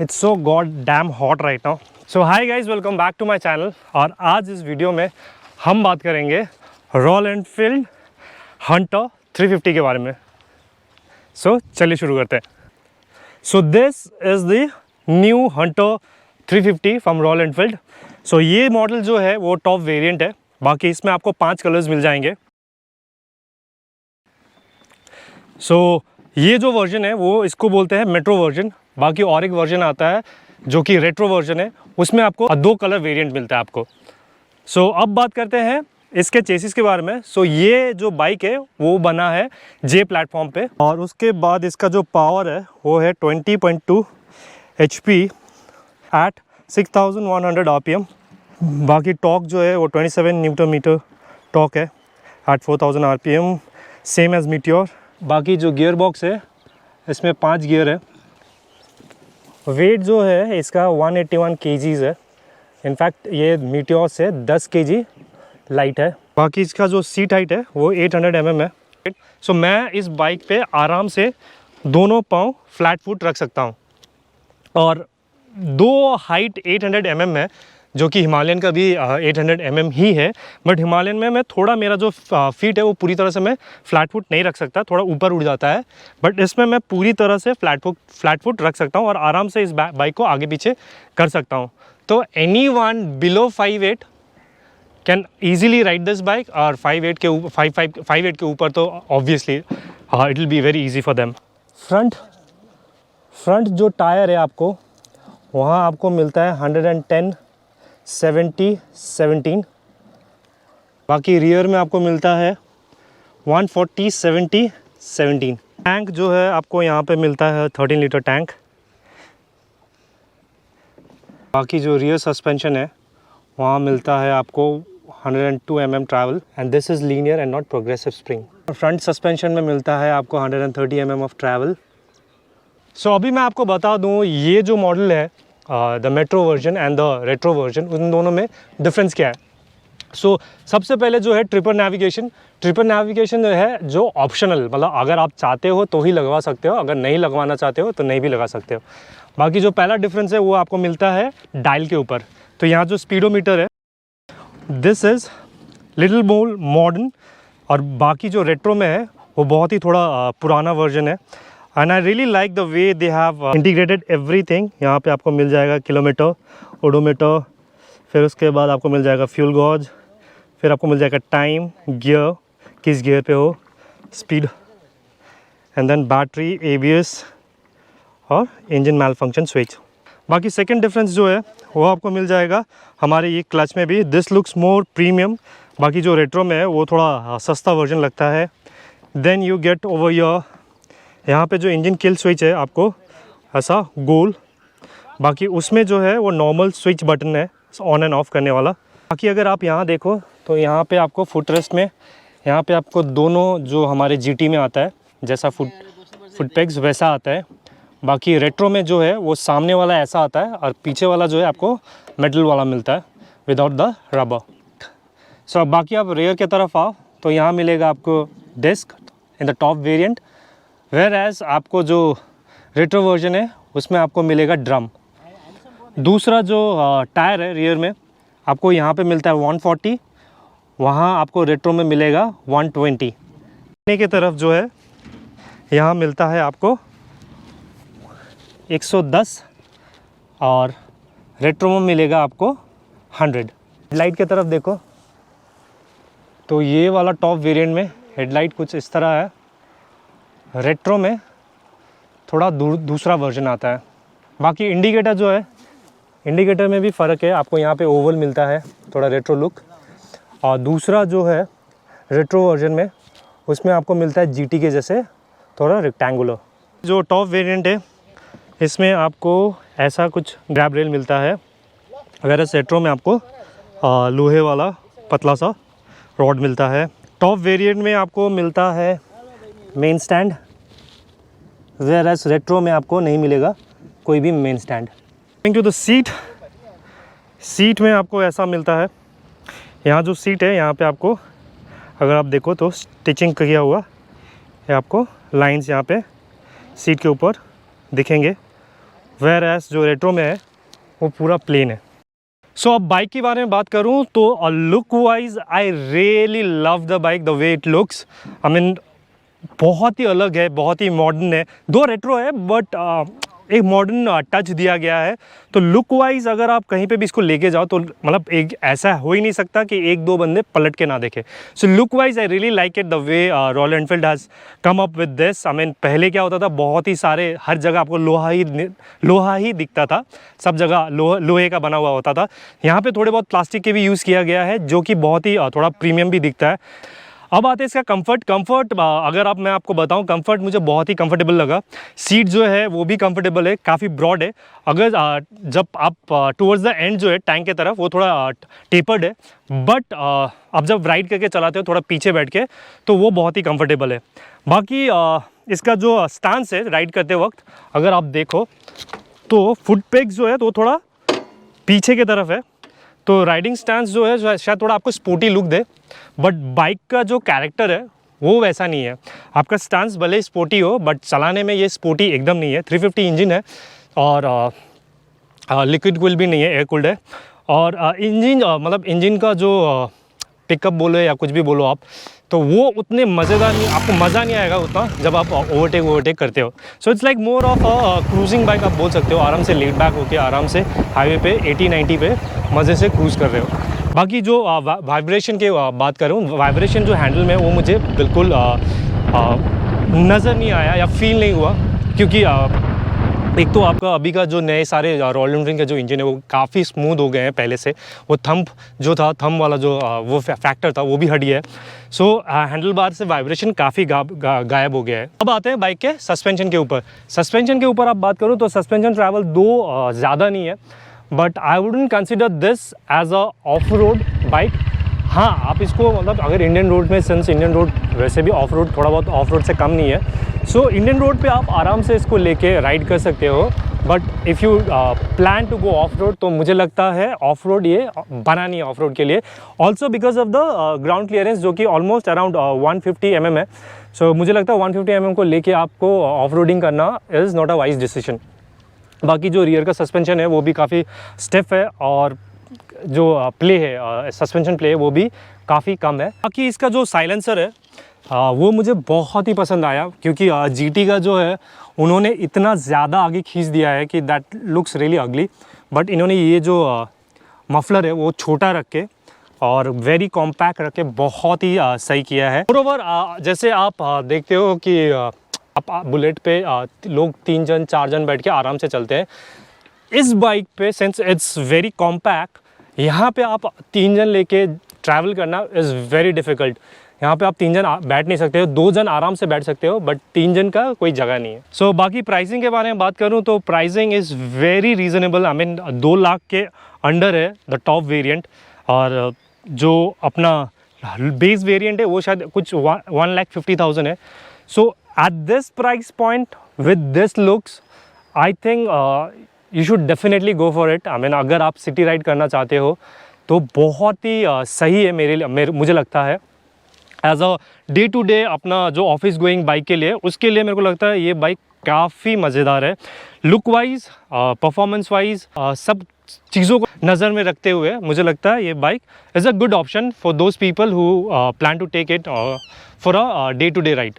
It's so god damn hot right now. So hi guys, welcome back to my channel. और आज इस video में हम बात करेंगे रॉयल एनफील्ड हंटर 350 के बारे में। सो चलिए शुरू करते हैं। So this is the new Hunter 350 from Royal Enfield. So ये मॉडल जो है वो टॉप वेरिएंट है। बाकी इसमें आपको 5 कलर्स मिल जाएंगे। सो ये जो वर्जन है वो इसको बोलते हैं मेट्रो वर्जन। बाकी और एक वर्जन आता है जो कि रेट्रो वर्जन है, उसमें आपको 2 कलर वेरिएंट मिलता है आपको। सो अब बात करते हैं इसके चेसिस के बारे में। सो ये जो बाइक है वो बना है जे प्लेटफॉर्म पे, और उसके बाद इसका जो पावर है वो है 20.2 HP एट 6100 RPM। बाकी टॉर्क जो है वो 27 न्यूटन मीटर टॉर्क है at 4000 RPM, same as Meteor. बाकी जो गियर बॉक्स है इसमें 5 गियर है। वेट जो है इसका 181 kgs है। इनफैक्ट ये मीटियोर से 10 kg लाइट है। बाकी इसका जो सीट हाइट है वो 800 mm है। सो मैं इस बाइक पे आराम से दोनों पाँव फ्लैट फुट रख सकता हूँ। और दो हाइट 800 mm है, जो कि हिमालयन का भी 800 mm ही है। बट हिमालयन में मैं थोड़ा, मेरा जो फीट है वो पूरी तरह से मैं फ्लैट फुट नहीं रख सकता, थोड़ा ऊपर उड़ जाता है। बट इसमें मैं पूरी तरह से फ्लैट फुट रख सकता हूँ और आराम से इस बाइक को आगे पीछे कर सकता हूँ। तो any one below 5'8" can easily ride this bike. और 5'8" के ऊपर 5'8" के ऊपर तो obviously it will be very easy for them. Front जो टायर है आपको वहाँ आपको मिलता है 110 70 17। बाकी रियर में आपको मिलता है 140 70 17। टैंक जो है आपको यहाँ पे मिलता है 13 लीटर टैंक। बाकी जो रियर सस्पेंशन है वहाँ मिलता है आपको 102 mm travel, and this is linear and not progressive spring. Front suspension में मिलता है आपको 130 mm ऑफ ट्रैवल। सो अभी मैं आपको बता दूँ ये जो मॉडल है the metro version and the retro version, उन दोनों में डिफरेंस क्या है। सो सबसे पहले जो है ट्रिपर नेविगेशन जो है जो ऑप्शनल, मतलब अगर आप चाहते हो तो ही लगवा सकते हो, अगर नहीं लगवाना चाहते हो तो नहीं भी लगा सकते हो। बाकी जो पहला डिफरेंस है वो आपको मिलता है डायल के ऊपर। तो यहाँ जो स्पीडोमीटर है this is little more modern, और बाकी जो रेट्रो में है वो बहुत ही थोड़ा पुराना वर्जन है। And I really like the way they have integrated everything. यहाँ पे आपको मिल जाएगा किलोमीटर, ओडोमीटर, फिर उसके बाद आपको मिल जाएगा फ्यूल गॉज, फिर आपको मिल जाएगा टाइम, गियर, किस गियर पे हो, speed, and then battery, ABS और इंजन मैल फंक्शन स्विच। बाकी सेकंड डिफरेंस जो है वो आपको मिल जाएगा हमारे ये क्लच में भी। This looks more premium. बाकी जो रेट्रो में है वो थोड़ा सस्ता वर्जन लगता है। Then you get over your, यहाँ पे जो इंजन किल स्विच है आपको ऐसा गोल। बाकी उसमें जो है वो नॉर्मल स्विच बटन है ऑन एंड ऑफ करने वाला। बाकी अगर आप यहाँ देखो तो यहाँ पे आपको फुट रेस्ट में यहाँ पे आपको दोनों जो हमारे GT में आता है जैसा फुट पेग्स वैसा आता है। बाकी रेट्रो में जो है वो सामने वाला ऐसा आता है और पीछे वाला जो है आपको मेटल वाला मिलता है विदाउट द रबर। सो बाकी आप रेयर की तरफ आओ तो यहाँ मिलेगा आपको disc in the top variant, whereas आपको जो रेट्रो वर्जन है उसमें आपको मिलेगा ड्रम। दूसरा जो टायर है रियर में आपको यहाँ पे मिलता है 140, वहाँ आपको रेट्रो में मिलेगा 120। की तरफ जो है यहाँ मिलता है आपको 110 और रेट्रो में मिलेगा आपको 100। हेडलाइट की तरफ देखो तो ये वाला टॉप वेरिएंट में हेडलाइट कुछ इस तरह है। रेट्रो में थोड़ा दूसरा वर्जन आता है। बाकी इंडिकेटर जो है, इंडिकेटर में भी फ़र्क है। आपको यहाँ पे ओवल मिलता है, थोड़ा रेट्रो लुक। और दूसरा जो है रेट्रो वर्जन में उसमें आपको मिलता है GT के जैसे थोड़ा रेक्टेंगुलर। जो टॉप वेरिएंट है इसमें आपको ऐसा कुछ ग्रैब रेल मिलता है, अगर रेट्रो में आपको लोहे वाला पतला सा रॉड मिलता है। टॉप वेरिएंट में आपको मिलता है main stand, whereas retro में आपको नहीं मिलेगा कोई भी main stand. To the seat में आपको ऐसा मिलता है। यहाँ जो सीट है यहाँ पे आपको अगर आप देखो तो स्टिचिंग किया हुआ है, आपको लाइंस यहाँ पे सीट के ऊपर दिखेंगे। वेयर एज जो रेट्रो में है वो पूरा प्लेन है। सो अब बाइक के बारे में बात करूँ तो look wise I really love the bike, the way it looks. I mean बहुत ही अलग है, बहुत ही मॉडर्न है। दो रेट्रो है बट एक मॉडर्न टच दिया गया है। तो लुक वाइज अगर आप कहीं पे भी इसको लेके जाओ तो मतलब एक ऐसा हो ही नहीं सकता कि एक दो बंदे पलट के ना देखे। So look wise I really like it the way royal Enfield has come up with this. I mean पहले क्या होता था, बहुत ही सारे हर जगह आपको लोहा ही दिखता था, सब जगह लोहे का बना हुआ होता था। यहाँ पे थोड़े बहुत प्लास्टिक के भी यूज़ किया गया है जो कि बहुत ही थोड़ा प्रीमियम भी दिखता है। अब आते हैं इसका कंफर्ट अगर मैं आपको बताऊं, कंफर्ट मुझे बहुत ही कंफर्टेबल लगा। सीट जो है वो भी कंफर्टेबल है, काफ़ी ब्रॉड है। अगर जब आप टुवर्ड्स द एंड जो है टैंक की तरफ वो थोड़ा टेपर्ड है, बट आप जब राइड करके चलाते हो थोड़ा पीछे बैठ के तो वो बहुत ही कंफर्टेबल है। बाकी इसका जो स्टांस है राइड करते वक्त अगर आप देखो तो फुट पेग्स जो है तो थोड़ा पीछे की तरफ है, तो राइडिंग स्टांस जो है शायद थोड़ा आपको sporty look they, but bike का जो कैरेक्टर है वो वैसा नहीं है। आपका स्टांस भले स्पोर्टी हो बट चलाने में ये स्पोर्टी एकदम नहीं है। 350 इंजन है और लिक्विड कूल भी नहीं है, एयर कूल्ड है। और इंजन का जो पिकअप बोलो या कुछ भी बोलो आप, तो वो उतने मज़ेदार नहीं, आपको मज़ा नहीं आएगा उतना जब आप ओवरटेक करते हो। So it's like more of cruising bike आप बोल सकते हो। आराम से लेट बैक होकर आराम से हाईवे पे 80-90 पे मज़े से क्रूज़ कर रहे हो। बाकी जो वाइब्रेशन की बात करूँ, वाइब्रेशन जो हैंडल में वो मुझे बिल्कुल नज़र नहीं आया या फील नहीं हुआ, क्योंकि एक तो आपका अभी का जो नए सारे रॉयल एनफील्ड का जो इंजन है वो काफ़ी स्मूथ हो गए हैं पहले से। वो थंब वाला जो वो फैक्टर था वो भी हट गया है। सो हैंडल बार से वाइब्रेशन काफ़ी गायब हो गया है। अब आते हैं बाइक के सस्पेंशन के ऊपर। सस्पेंशन के ऊपर आप बात करूँ तो सस्पेंशन ट्रैवल ज़्यादा नहीं है, but I wouldn't consider this as a off road bike. हाँ, आप इसको मतलब अगर इंडियन रोड में, सिंस इंडियन रोड वैसे भी ऑफ रोड थोड़ा बहुत ऑफ रोड से कम नहीं है, सो इंडियन रोड पे आप आराम से इसको लेके राइड कर सकते हो। But if you plan to go off road तो मुझे लगता है ऑफ रोड ये बना नहीं है ऑफ रोड के लिए। Also because of the ground clearance जो कि ऑलमोस्ट अराउंड 150 mm है। सो मुझे लगता है 150 mm को लेके आपको ऑफ रोडिंग करना is not a wise decision. बाकी जो रियर का सस्पेंशन है वो भी काफ़ी स्टिफ है और जो प्ले है सस्पेंशन प्ले है वो भी काफ़ी कम है। बाकी इसका जो साइलेंसर है वो मुझे बहुत ही पसंद आया, क्योंकि GT का जो है उन्होंने इतना ज़्यादा आगे खींच दिया है कि दैट लुक्स रियली अगली, बट इन्होंने ये जो मफलर है वो छोटा रख के और वेरी कॉम्पैक्ट रख के बहुत ही सही किया है। मोरोवर जैसे आप देखते हो कि आप बुलेट पे लोग 3 जन 4 जन बैठ के आराम से चलते हैं। इस बाइक पे सिंस इट्स वेरी कॉम्पैक्ट, यहाँ पे आप 3 जन लेके ट्रैवल करना इज़ वेरी डिफ़िकल्ट। यहाँ पे आप 3 जन बैठ नहीं सकते हो, 2 जन आराम से बैठ सकते हो, बट 3 जन का कोई जगह नहीं है। सो बाकी प्राइसिंग के बारे में बात करूँ तो pricing is very reasonable. I mean 2 lakh के अंडर है द टॉप वेरिएंट, और जो अपना बेस वेरिएंट है वो शायद कुछ 1,50,000 है। So at this price point with this looks I think you should definitely go for it. I mean अगर आप सिटी राइड करना चाहते हो तो बहुत ही सही है मुझे लगता है। As a day to day अपना जो ऑफिस गोइंग बाइक के लिए, उसके लिए मेरे को लगता है ये बाइक काफ़ी मज़ेदार है। लुक वाइज, परफॉर्मेंस वाइज, सब चीज़ों को नज़र में रखते हुए मुझे लगता है ये bike is a good option for those people who plan to take it for a day to day ride.